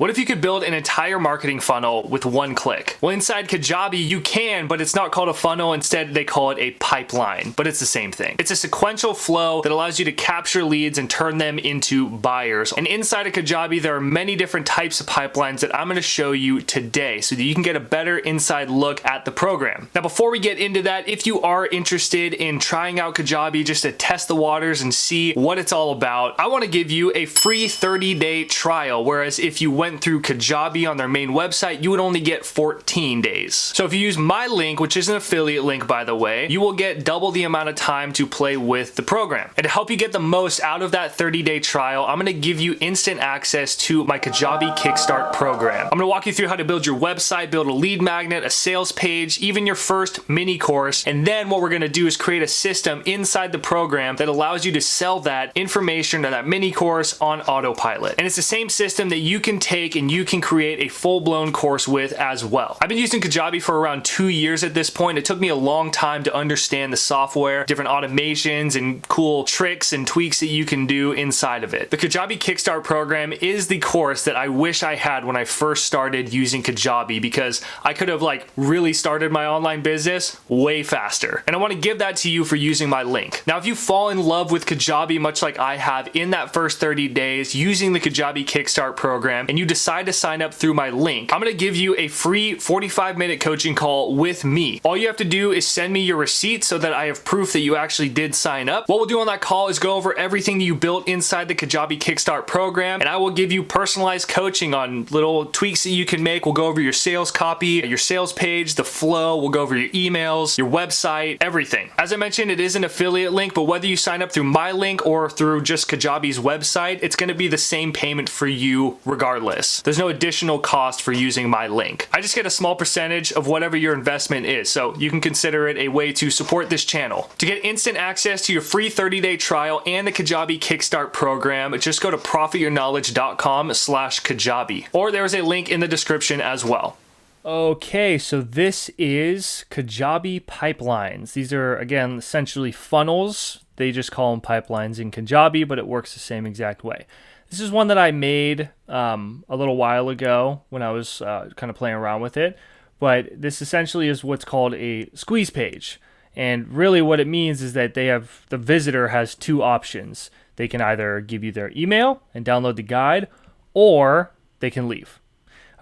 What if you could build an entire marketing funnel with one click? Well, inside Kajabi, you can, but it's not called a funnel. Instead, they call it a pipeline, but it's the same thing. It's a sequential flow that allows you to capture leads and turn them into buyers. And inside of Kajabi, there are many different types of pipelines that I'm going to show you today so that you can get a better inside look at the program. Now, before we get into that, if you are interested in trying out Kajabi just to test the waters and see what it's all about, I want to give you a free 30-day trial, whereas if you went through Kajabi on their main website, you would only get 14 days. So if you use my link, which is an affiliate link by the way, you will get double the amount of time to play with the program. And to help you get the most out of that 30-day trial, I'm going to give you instant access to my Kajabi Kickstart program. I'm going to walk you through how to build your website, build a lead magnet, a sales page, even your first mini course. And then what we're going to do is create a system inside the program that allows you to sell that information or that mini course on autopilot. And it's the same system that you can take and you can create a full-blown course with as well. I've been using Kajabi for around 2 years at this point. It took me a long time to understand the software, different automations and cool tricks and tweaks that you can do inside of it. The Kajabi Kickstart program is the course that I wish I had when I first started using Kajabi, because I could have really started my online business way faster. And I want to give that to you for using my link. Now, if you fall in love with Kajabi much like I have in that first 30 days using the Kajabi Kickstart program, and you decide to sign up through my link, I'm going to give you a free 45-minute coaching call with me. All you have to do is send me your receipt so that I have proof that you actually did sign up. What we'll do on that call is go over everything that you built inside the Kajabi Kickstart program, and I will give you personalized coaching on little tweaks that you can make. We'll go over your sales copy, your sales page, the flow. We'll go over your emails, your website, everything. As I mentioned, it is an affiliate link, but whether you sign up through my link or through just Kajabi's website, it's going to be the same payment for you regardless. There's no additional cost for using my link. I just get a small percentage of whatever your investment is, so you can consider it a way to support this channel. To get instant access to your free 30-day trial and the Kajabi Kickstart program, just go to profityourknowledge.com/Kajabi, or there's a link in the description as well. Okay, so this is Kajabi pipelines. These are, again, essentially funnels. They just call them pipelines in Kajabi, but it works the same exact way. This is one that I made a little while ago when I was kind of playing around with it. But this essentially is what's called a squeeze page. And really what it means is that the visitor has two options. They can either give you their email and download the guide, or they can leave.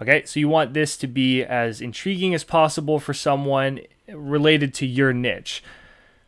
Okay, so you want this to be as intriguing as possible for someone related to your niche.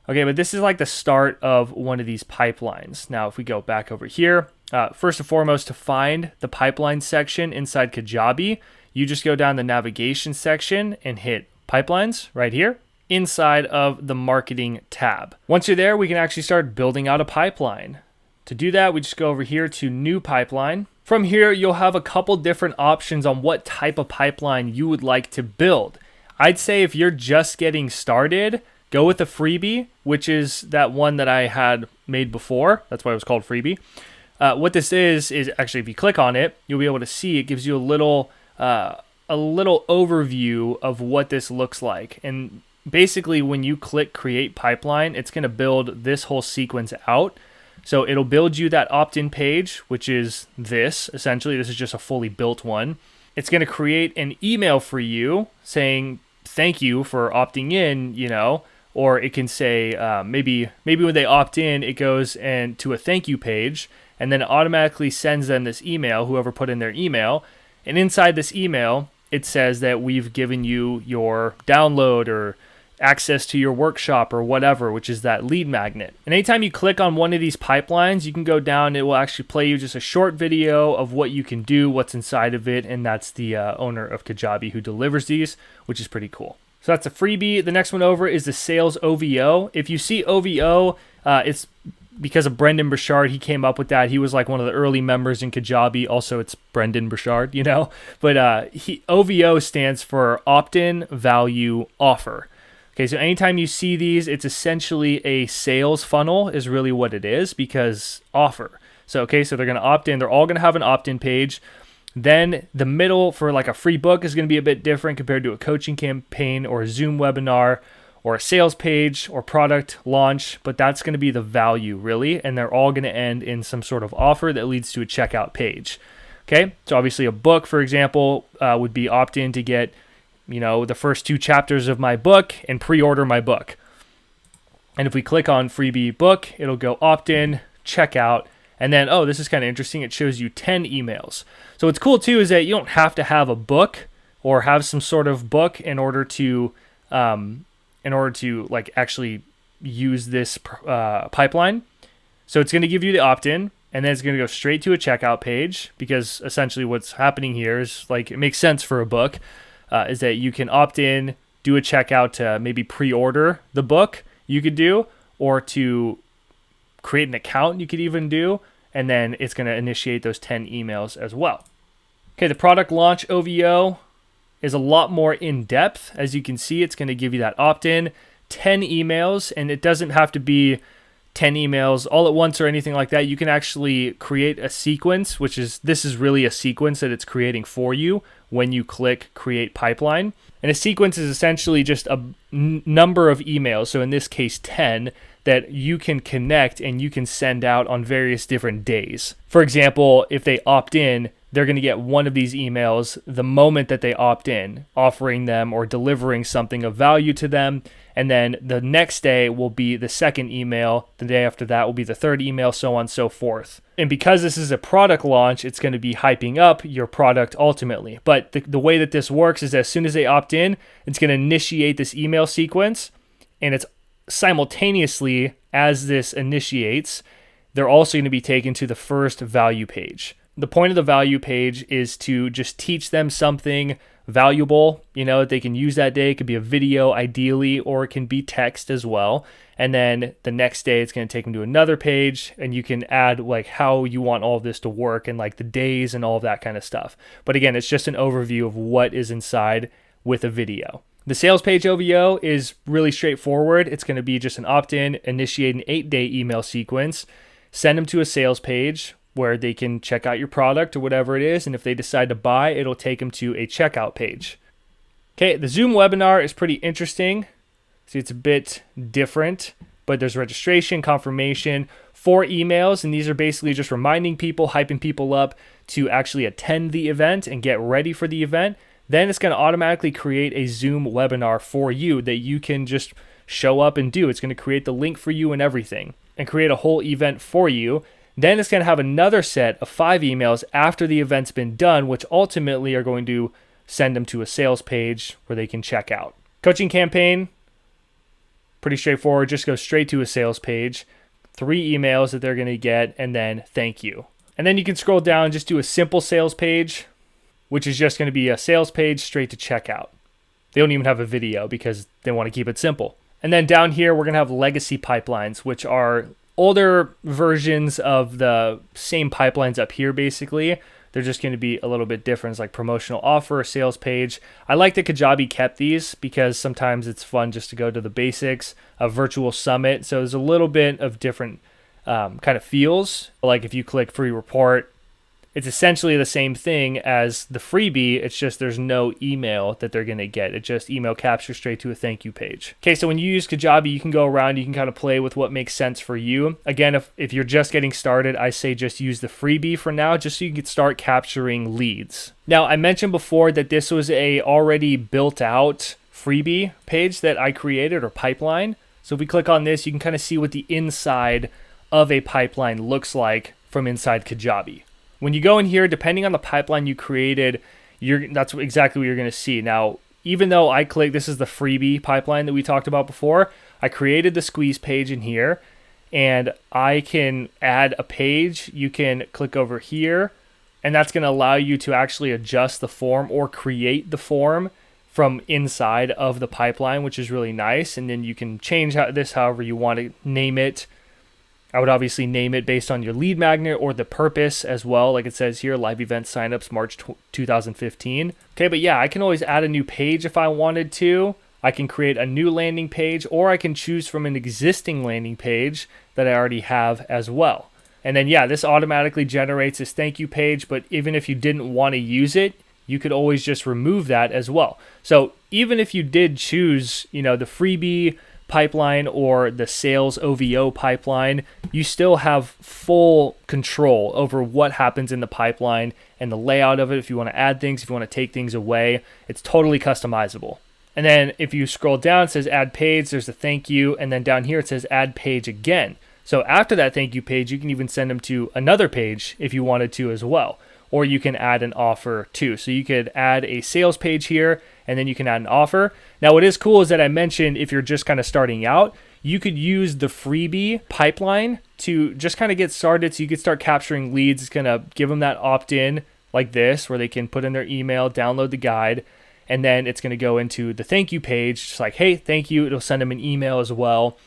Okay, but this is like the start of one of these pipelines. Now, if we go back over here, first and foremost, to find the pipeline section inside Kajabi, you just go down the navigation section and hit pipelines right here inside of the marketing tab. Once you're there, we can actually start building out a pipeline. To do that, we just go over here to new pipeline. From here, you'll have a couple different options on what type of pipeline you would like to build. I'd say if you're just getting started, go with a freebie, which is that one that I had made before. That's why it was called freebie. What this is actually, if you click on it, you'll be able to see it gives you a little overview of what this looks like. And basically, when you click create pipeline, it's going to build this whole sequence out. So it'll build you that opt-in page, which is this. Essentially, this is just a fully built one. It's going to create an email for you saying thank you for opting in, or it can say maybe when they opt in, it goes to a thank you page, and then it automatically sends them this email, whoever put in their email. And inside this email, it says that we've given you your download or access to your workshop or whatever, which is that lead magnet. And anytime you click on one of these pipelines, you can go down, it will actually play you just a short video of what you can do, what's inside of it, and that's the owner of Kajabi who delivers these, which is pretty cool. So that's a freebie. The next one over is the sales OVO. If you see OVO, it's because of Brendan Burchard. He came up with that. He was like one of the early members in Kajabi. Also, it's Brendan Burchard, But OVO stands for Opt-in Value Offer. Okay, so anytime you see these, it's essentially a sales funnel is really what it is, because offer. So they're going to opt in. They're all going to have an opt-in page. Then the middle for like a free book is going to be a bit different compared to a coaching campaign or a Zoom webinar or a sales page or product launch, but that's going to be the value really, and they're all going to end in some sort of offer that leads to a checkout page. Okay, so obviously a book, for example, would be opt in to get, the first 2 chapters of my book and pre-order my book. And if we click on freebie book, it'll go opt in, check out, and then, this is kind of interesting. It shows you 10 emails. So what's cool too is that you don't have to have a book or have some sort of book in order to like actually use this pipeline. So it's going to give you the opt-in, and then it's going to go straight to a checkout page, because essentially what's happening here is, like, it makes sense for a book, is that you can opt in, do a checkout to maybe pre-order the book you could do, or to create an account you could even do, and then it's going to initiate those 10 emails as well. Okay, the product launch OVO is a lot more in depth. As you can see, it's going to give you that opt-in, 10 emails, and it doesn't have to be 10 emails all at once or anything like that. You can actually create a sequence, this is really a sequence that it's creating for you when you click create pipeline. And a sequence is essentially just a number of emails, so in this case 10, that you can connect and you can send out on various different days. For example, if they opt in, they're going to get one of these emails the moment that they opt in, offering them or delivering something of value to them. And then the next day will be the second email. The day after that will be the third email, so on and so forth. And because this is a product launch, it's going to be hyping up your product ultimately. But the way that this works is as soon as they opt in, it's going to initiate this email sequence. And it's simultaneously, as this initiates, they're also going to be taken to the first value page. The point of the value page is to just teach them something valuable, that they can use that day. It could be a video ideally, or it can be text as well. And then the next day it's going to take them to another page, and you can add like how you want all of this to work and like the days and all of that kind of stuff. But again, it's just an overview of what is inside with a video. The sales page OVO is really straightforward. It's going to be just an opt-in, initiate an 8-day email sequence, send them to a sales page where they can check out your product or whatever it is. And if they decide to buy, it'll take them to a checkout page. Okay, the Zoom webinar is pretty interesting. See, it's a bit different, but there's registration, confirmation, 4 emails, and these are basically just reminding people, hyping people up to actually attend the event and get ready for the event. Then it's going to automatically create a Zoom webinar for you that you can just show up and do. It's going to create the link for you and everything and create a whole event for you. Then it's going to have another set of 5 emails after the event's been done, which ultimately are going to send them to a sales page where they can check out. Coaching campaign, pretty straightforward. Just go straight to a sales page, 3 emails that they're going to get, and then thank you. And then you can scroll down and just do a simple sales page, which is just going to be a sales page straight to checkout. They don't even have a video because they want to keep it simple. And then down here, we're going to have legacy pipelines, which are older versions of the same pipelines up here, basically. They're just going to be a little bit different. It's like promotional offer, sales page. I like that Kajabi kept these because sometimes it's fun just to go to the basics, a virtual summit. So there's a little bit of different kind of feels. Like if you click free report, it's essentially the same thing as the freebie. It's just there's no email that they're going to get. It just email captures straight to a thank you page. Okay, so when you use Kajabi, you can go around, you can kind of play with what makes sense for you. Again, if you're just getting started, I say just use the freebie for now, just so you can start capturing leads. Now, I mentioned before that this was a already built out freebie page that I created, or pipeline. So if we click on this, you can kind of see what the inside of a pipeline looks like from inside Kajabi. When you go in here, depending on the pipeline you created, that's exactly what you're going to see. Now, even though I click, this is the freebie pipeline that we talked about before, I created the squeeze page in here, and I can add a page. You can click over here, and that's going to allow you to actually adjust the form or create the form from inside of the pipeline, which is really nice. And then you can change this however you want to name it. I would obviously name it based on your lead magnet or the purpose as well. Like it says here, live event signups, March 2015. Okay, but yeah, I can always add a new page if I wanted to. I can create a new landing page, or I can choose from an existing landing page that I already have as well. And then yeah, this automatically generates this thank you page, but even if you didn't want to use it, you could always just remove that as well. So even if you did choose, the freebie pipeline or the sales OVO pipeline, you still have full control over what happens in the pipeline and the layout of it. If you want to add things, if you want to take things away, it's totally customizable. And then if you scroll down, it says add page, there's a thank you, and then down here it says add page again. So after that thank you page, you can even send them to another page if you wanted to as well. Or you can add an offer too. So you could add a sales page here, and then you can add an offer. Now what is cool is that I mentioned if you're just kind of starting out, you could use the freebie pipeline to just kind of get started. So you could start capturing leads. It's going to give them that opt-in like this, where they can put in their email, download the guide, and then it's going to go into the thank you page. Just like, hey, thank you. It'll send them an email as well,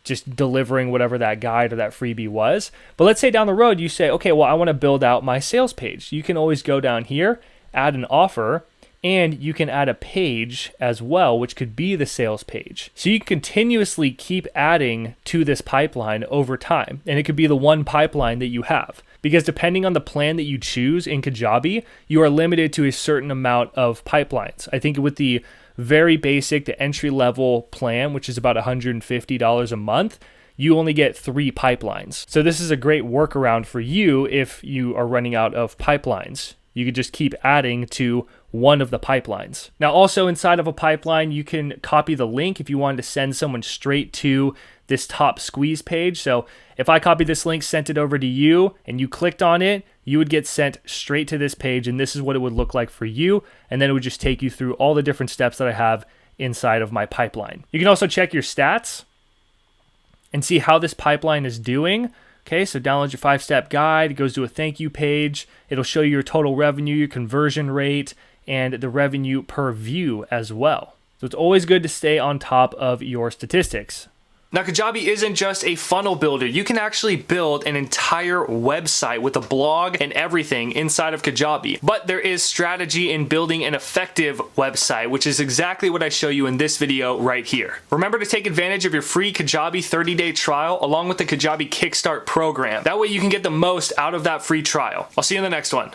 just delivering whatever that guide or that freebie was. But let's say down the road you say, okay, well, I want to build out my sales page. You can always go down here, add an offer, and you can add a page as well, which could be the sales page. So you continuously keep adding to this pipeline over time, and it could be the one pipeline that you have. Because depending on the plan that you choose in Kajabi, you are limited to a certain amount of pipelines. I think with the very basic, the entry-level plan, which is about $150 a month, you only get 3 pipelines. So this is a great workaround for you if you are running out of pipelines. You could just keep adding to one of the pipelines. Now, also inside of a pipeline, you can copy the link if you wanted to send someone straight to this top squeeze page. So if I copied this link, sent it over to you, and you clicked on it, you would get sent straight to this page, and this is what it would look like for you. And then it would just take you through all the different steps that I have inside of my pipeline. You can also check your stats and see how this pipeline is doing. Okay, so download your 5-step guide. It goes to a thank you page. It'll show you your total revenue, your conversion rate, and the revenue per view as well. So it's always good to stay on top of your statistics. Now, Kajabi isn't just a funnel builder. You can actually build an entire website with a blog and everything inside of Kajabi. But there is strategy in building an effective website, which is exactly what I show you in this video right here. Remember to take advantage of your free Kajabi 30-day trial along with the Kajabi Kickstart program. That way you can get the most out of that free trial. I'll see you in the next one.